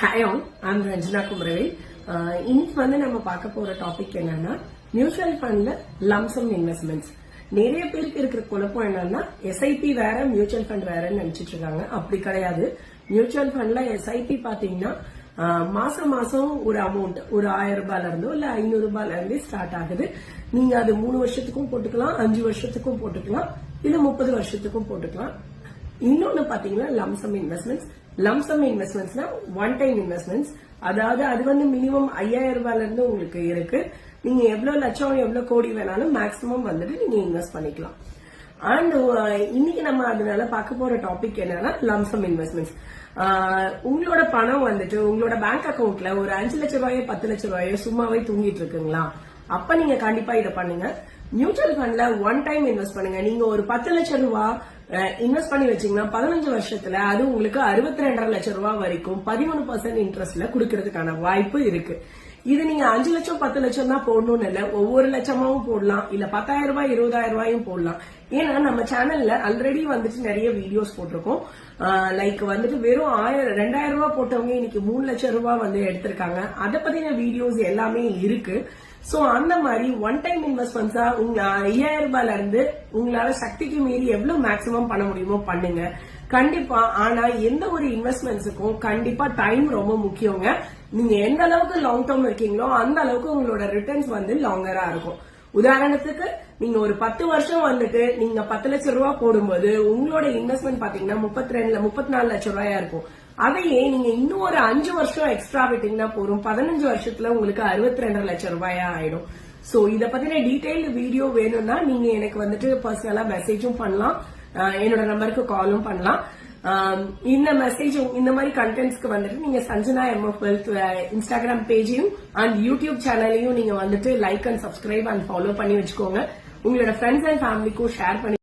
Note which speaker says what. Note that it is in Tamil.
Speaker 1: Hi all, I'm Ranjana Kumaravel. இன்னைக்கு வந்து நம்ம பார்க்க போற டாபிக் என்னன்னா மியூச்சுவல் ஃபண்ட்ல லம்சம் இன்வெஸ்ட்மெண்ட்ஸ். நிறைய பேருக்கு இருக்கிற குழப்பம் என்னன்னா எஸ்ஐபி வேற மியூச்சுவல் ஃபண்ட் வேறன்னு நினைச்சிட்டு இருக்காங்க. அப்படி கிடையாது. மியூச்சுவல் ஃபண்ட்ல எஸ்ஐபி பாத்தீங்கன்னா மாசம் மாசம் ஒரு அமௌண்ட் ஒரு 1000 ரூபாயில இருந்தோ இல்ல 500 ரூபாயில இருந்தே ஸ்டார்ட் ஆகுது. நீங்க அது 3 வருஷத்துக்கும் போட்டுக்கலாம், 5 வருஷத்துக்கும் போட்டுக்கலாம், இல்ல 30 வருஷத்துக்கும் போட்டுக்கலாம். இன்னொன்னு பாத்தீங்கன்னா லம்சம் இன்வெஸ்ட்மெண்ட்ஸ். லம்சம் இன்வெஸ்ட்மெண்ட்ஸ்னா ஒன் டைம் இன்வெஸ்ட்மெண்ட்ஸ். அதாவது அது வந்து மினிமம் 5000 ரூபாயில இருந்து உங்களுக்கு இருக்கு. நீங்க எவ்வளவு லட்சம் எவ்வளவு கோடி வேணாலும் மேக்சிமம் வந்துட்டு நீங்க இன்வெஸ்ட் பண்ணிக்கலாம். அண்ட் இன்னைக்கு நம்ம அதனால பார்க்க போற டாபிக் என்னன்னா லம்சம் இன்வெஸ்ட்மெண்ட்ஸ். உங்களோட பணம் வந்துட்டு உங்களோட பேங்க் அக்கவுண்ட்ல ஒரு 5 லட்சம் ரூபாயோ 10 லட்சம் ரூபாயோ சும்மாவே தூங்கிட்டு இருக்குங்களா? அப்ப நீங்க கண்டிப்பா இதை பண்ணுங்க. மியூச்சுவல் ஃபண்ட்ல ஒன் டைம் இன்வெஸ்ட் பண்ணுங்க. நீங்க ஒரு 10 லட்சம் ரூபாய் இன்வெஸ்ட் பண்ணி வச்சீங்கன்னா 15 வருஷத்துல அது உங்களுக்கு 62.5 லட்சம் ரூபாய் வரைக்கும் 13% இன்ட்ரெஸ்ட்ல குடுக்கறதுக்கான வாய்ப்பு இருக்கு. இது நீங்க 5 லட்சம் 10 லட்சம் தான் போடணும்னு இல்ல, ஒவ்வொரு லட்சமாவும் போடலாம், இல்ல 10,000 ரூபாய் 20,000 ரூபாயும் போடலாம். ஏன்னா நம்ம சேனல்ல ஆல்ரெடி வந்துட்டு நிறைய வீடியோஸ் போட்டிருக்கோம். லைக் வந்துட்டு வெறும் 2000 ரூபாய் போட்டவங்க இன்னைக்கு 3 லட்சம் ரூபாய் வந்து எடுத்திருக்காங்க. அதை பத்தின வீடியோஸ் எல்லாமே இருக்கு. சோ அந்த மாதிரி ஒன் டைம் இன்வெஸ்ட்மெண்ட்ஸா உங்க 5000 ரூபாயில இருந்து உங்களால சக்திக்கு மீறி எவ்வளவு மேக்சிமம் பண்ண முடியுமோ பண்ணுங்க கண்டிப்பா. ஆனா எந்த ஒரு இன்வெஸ்ட்மெண்ட்ஸுக்கும் கண்டிப்பா டைம் ரொம்ப முக்கியங்க. நீங்க எந்த அளவுக்கு லாங் டேர்ம் இருக்கீங்களோ அந்த அளவுக்கு உங்களோட ரிட்டர்ன்ஸ் வந்து லாங்கரா இருக்கும். உதாரணத்துக்கு நீங்க ஒரு 10 வருஷம் வந்துட்டு நீங்க 10 லட்சம் ரூபாய் போடும்போது உங்களோட இன்வெஸ்ட்மெண்ட் பாத்தீங்கன்னா 34 லட்சம் ரூபாயா இருக்கும். அதையே நீங்க இன்னும் ஒரு 5 வருஷம் எக்ஸ்ட்ரா விட்டீங்கன்னா போதும், 15 வருஷத்துல உங்களுக்கு 62 லட்சம் ரூபாயா ஆயிடும். சோ இத பத்தின டீடைல் வீடியோ வேணும்னா நீங்க எனக்கு வந்துட்டு பர்சனலா மெசேஜும் பண்ணலாம், என்னோட நம்பருக்கு காலும் பண்ணலாம். இந்த மெசேஜ் இந்த மாதிரி கண்டென்ட்ஸ்க்கு வந்துட்டு நீங்க சஞ்சனா எம்எஃப் வெல்த் இன்ஸ்டாகிராம் பேஜையும் அண்ட் யூடியூப் சேனலையும் நீங்க வந்துட்டு like and subscribe and follow பண்ணி வச்சுக்கோங்க. உங்களோட ஃப்ரெண்ட்ஸ் அண்ட் ஃபேமிலிக்கும் ஷேர் பண்ணி